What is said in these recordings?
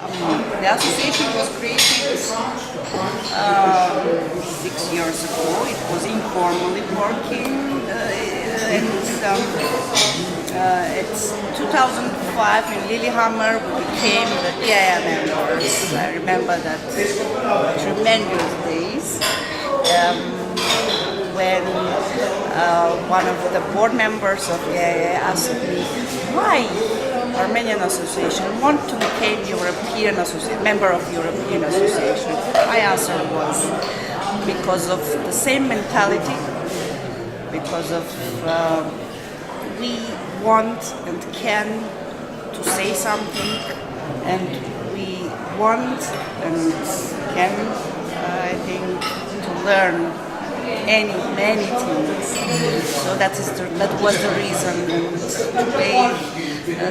The association was created 6 years ago. It was informally working, and it's 2005 in Lillehammer we became the EAEA members. I remember that tremendous days when one of the board members of EAEA asked me why Armenian Association want to become member of European Association. My answer was because of the same mentality, because of we want and can to say something, and we want and can, I think, to learn many things. So that was the reason. And today,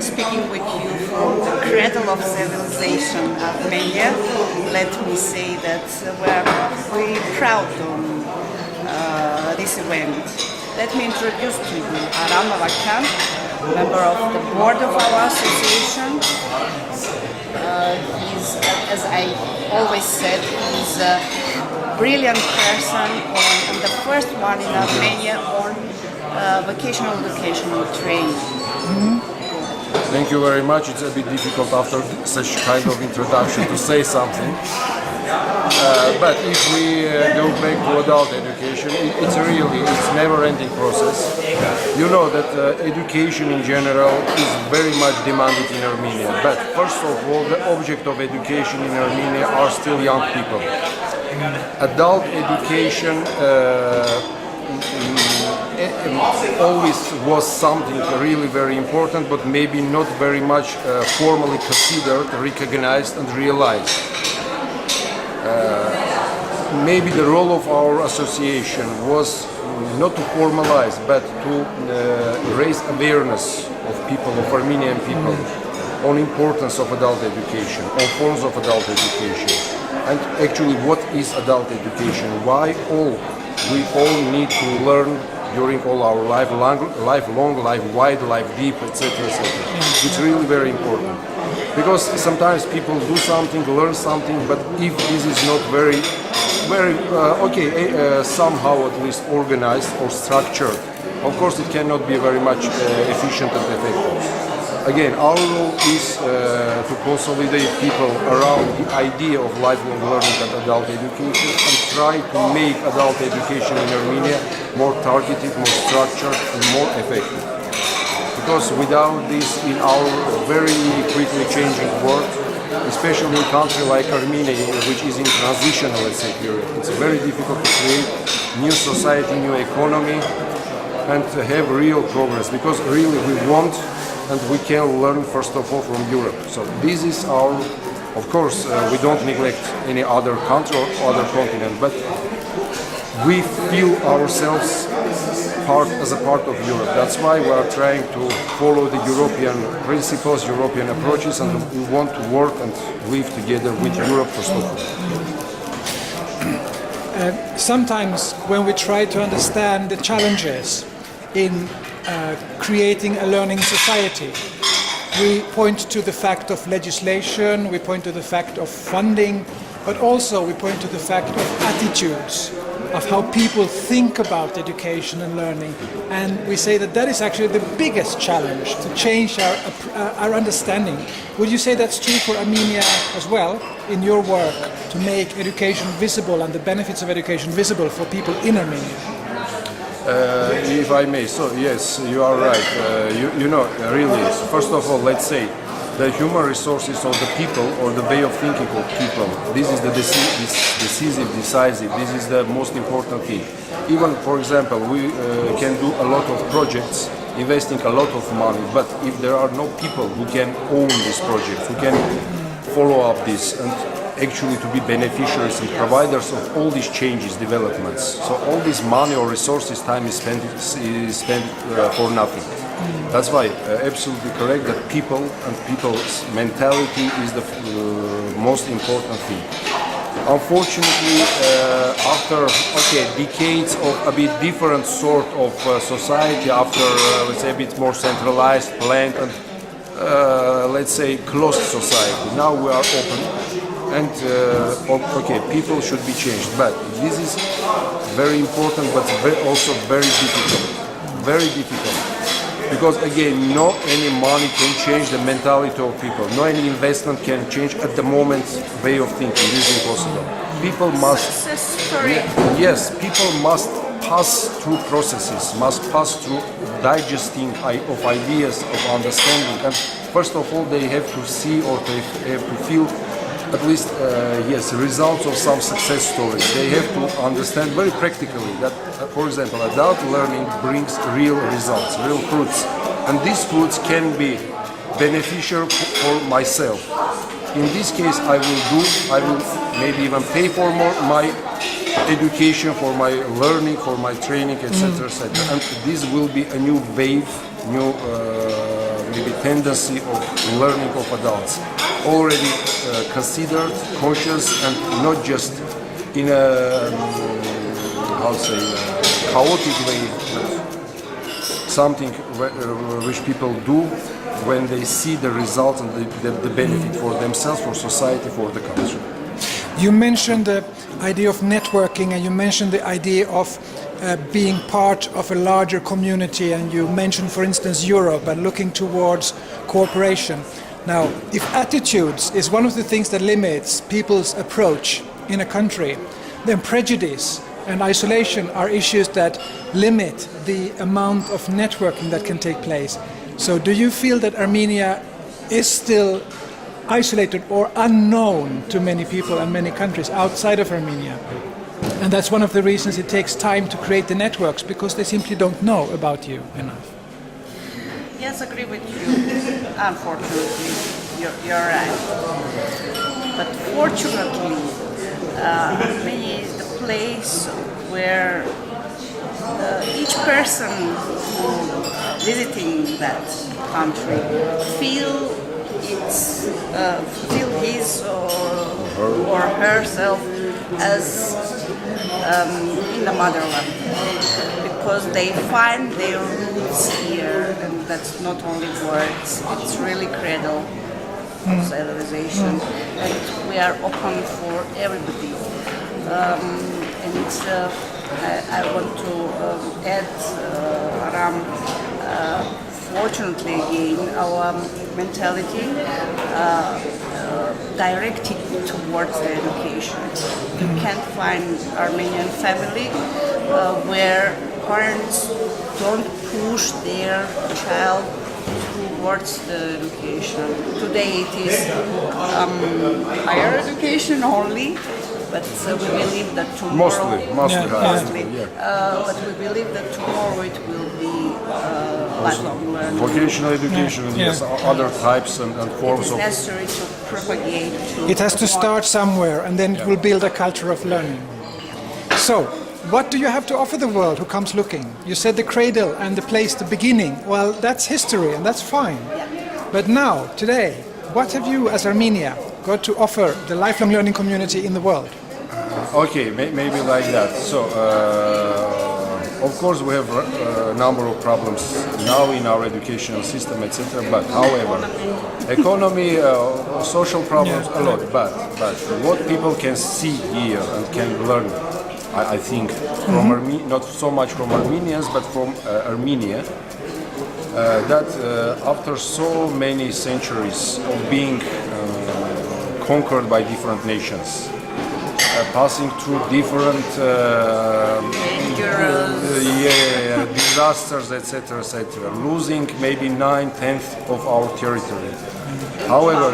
speaking with you from the cradle of civilization, Armenia, let me say that we're very proud of this event. Let me introduce to you Aram and Arevik, member of the board of our association. He's, as I always said, he's a brilliant person and the first one in Armenia on vocational educational training. Thank you very much. It's a bit difficult after such kind of introduction to say something. But if we go back to adult education, it's never-ending process. You know that education in general is very much demanded in Armenia. But first of all, the object of education in Armenia are still young people. Adult education always was something really very important, but maybe not very much formally considered, recognized and realized. Maybe the role of our association was not to formalize, but to raise awareness of people, of Armenian people, on importance of adult education, on forms of adult education, and actually what is adult education, why we all need to learn during all our lifelong, life-wide, life-deep, etc., etc. It's really very important. Because sometimes people do something, learn something, but if this is not very somehow at least organized or structured, of course it cannot be very much efficient and effective. Again, our role is to consolidate people around the idea of lifelong learning and adult education and try to make adult education in Armenia more targeted, more structured and more effective. Because without this, in our very quickly changing world, especially in a country like Armenia, which is in transitional, let's say, period, it's very difficult to create new society, new economy, and to have real progress. Because really we want and we can learn first of all from Europe. So this is our, of course, we don't neglect any other country or other continent, but we feel ourselves as a part of Europe. That's why we are trying to follow the European principles, European approaches, and we want to work and live together with Europe first of all. Sometimes when we try to understand the challenges in creating a learning society, we point to the fact of legislation, we point to the fact of funding, but also we point to the fact of attitudes, of how people think about education and learning. And we say that that is actually the biggest challenge, to change our understanding. Would you say that's true for Armenia as well, in your work, to make education visible and the benefits of education visible for people in Armenia? If I may, so yes, you are right. You know, really, first of all, let's say, the human resources of the people or the way of thinking of people, this is the decisive, this is the most important thing. Even, for example, we can do a lot of projects, investing a lot of money, but if there are no people who can own this project, who can follow up this, and actually to be beneficiaries and providers of all these changes, developments. So all this money or resources, time is spent for nothing. That's why absolutely correct that people and people's mentality is the most important thing. Unfortunately, after decades of a bit different sort of society, after let's say a bit more centralized, planned, and let's say, closed society. Now we are open, and okay, people should be changed. But this is very important, but also very difficult. Very difficult. Because again, no any money can change the mentality of people. No any investment can change at the moment way of thinking. This is impossible. People must. Yes, people must pass through processes, must pass through digesting of ideas, of understanding, and first of all they have to see or they have to feel at least results of some success stories. They have to understand very practically that, for example, adult learning brings real results, real fruits, and these fruits can be beneficial for myself. In this case, I will maybe even pay for my education, for my learning, for my training, etc., etc. And this will be a new wave, new maybe tendency of learning of adults, already considered, conscious, and not just in a chaotic way, something which people do when they see the results and the benefit for themselves, for society, for the country. You mentioned the idea of networking, and you mentioned the idea of being part of a larger community, and you mentioned, for instance, Europe and looking towards cooperation. Now, if attitudes is one of the things that limits people's approach in a country, then prejudice and isolation are issues that limit the amount of networking that can take place. So do you feel that Armenia is still isolated or unknown to many people and many countries outside of Armenia? And that's one of the reasons it takes time to create the networks, because they simply don't know about you enough. Yes, I agree with you. Unfortunately, you're right. But fortunately, Armenia is the place where each person who visiting that country feel his or herself as in the motherland, because they find their roots here, and that's not only words, it's really cradle of civilization, and we are open for everybody. And I want to add, Aram, fortunately again, our mentality directed towards the education. You can't find Armenian family where parents don't push their child towards the education. Today it is higher education only, but we believe that tomorrow... Mostly. But we believe that tomorrow it will be lifelong learning. Vocational education, yes, other types and forms of... It's necessary to propagate. It has to start somewhere, and then it will build a culture of learning. So, what do you have to offer the world who comes looking? You said the cradle and the place, the beginning. Well, that's history, and that's fine. But now, today, what have you, as Armenia, got to offer the lifelong learning community in the world? Okay, maybe like that. So, of course, we have a number of problems now in our educational system, etc. But, however, economy, social problems, a lot. But what people can see here and can learn, I think, from not so much from Armenians, but from Armenia, that after so many centuries of being conquered by different nations, passing through different disasters, etc., losing maybe 9/10 of our territory. However,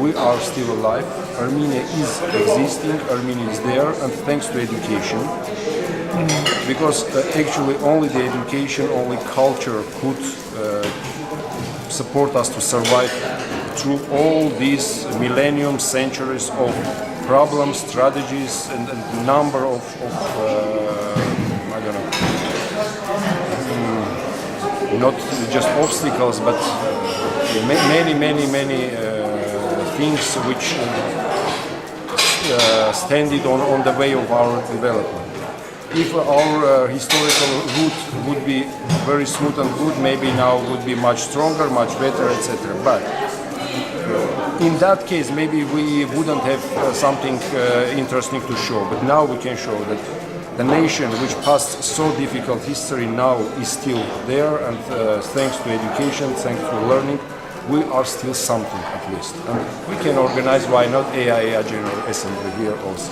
we are still alive. Armenia is existing. Armenia is there, and thanks to education. Because actually only the education, only culture could support us to survive through all these millennium, centuries of problems, strategies, and a number of not just obstacles, but many things which standed on the way of our development. if our historical route would be very smooth and good, maybe now would be much stronger, much better, etc. But in that case, maybe we wouldn't have something interesting to show. But now we can show that the nation which passed so difficult history now is still there, and thanks to education, thanks to learning, we are still something at least. And we can organize, why not, EAEA General Assembly here also.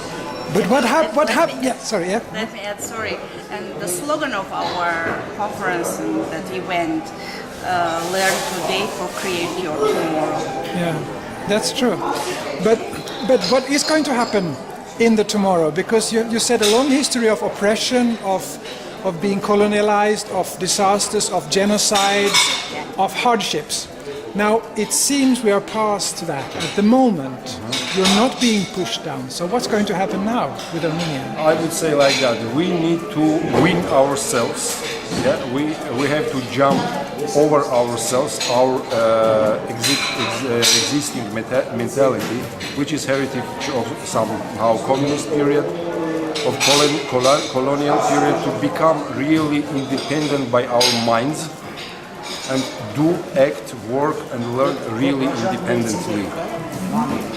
But what happened? Yeah, sorry, yeah. Let me add, sorry. And the slogan of our conference and that event, learn today for create your tomorrow. Yeah, that's true. But what is going to happen in the tomorrow? Because you said a long history of oppression, of being colonialized, of disasters, of genocides, of hardships. Now it seems we are past that. At the moment, you're not being pushed down. So what's going to happen now with Armenia? I would say like that. We need to win ourselves. Yeah, we have to jump over ourselves, our existing mentality, which is heritage of somehow communist period, of colonial period, to become really independent by our minds and do, act, work and learn really independently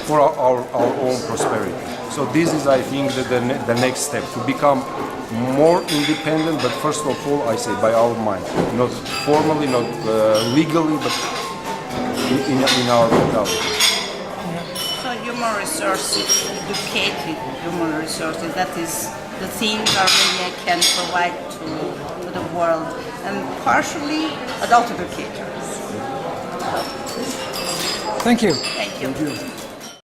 for our own prosperity. So this is, I think, the next step, to become more independent, but first of all, I say, by our mind. Not formally, not legally, but in our mentality. So human resources, educated human resources, that is the thing Armenia can provide to the world, and partially adult educators. Thank you. Thank you. Thank you.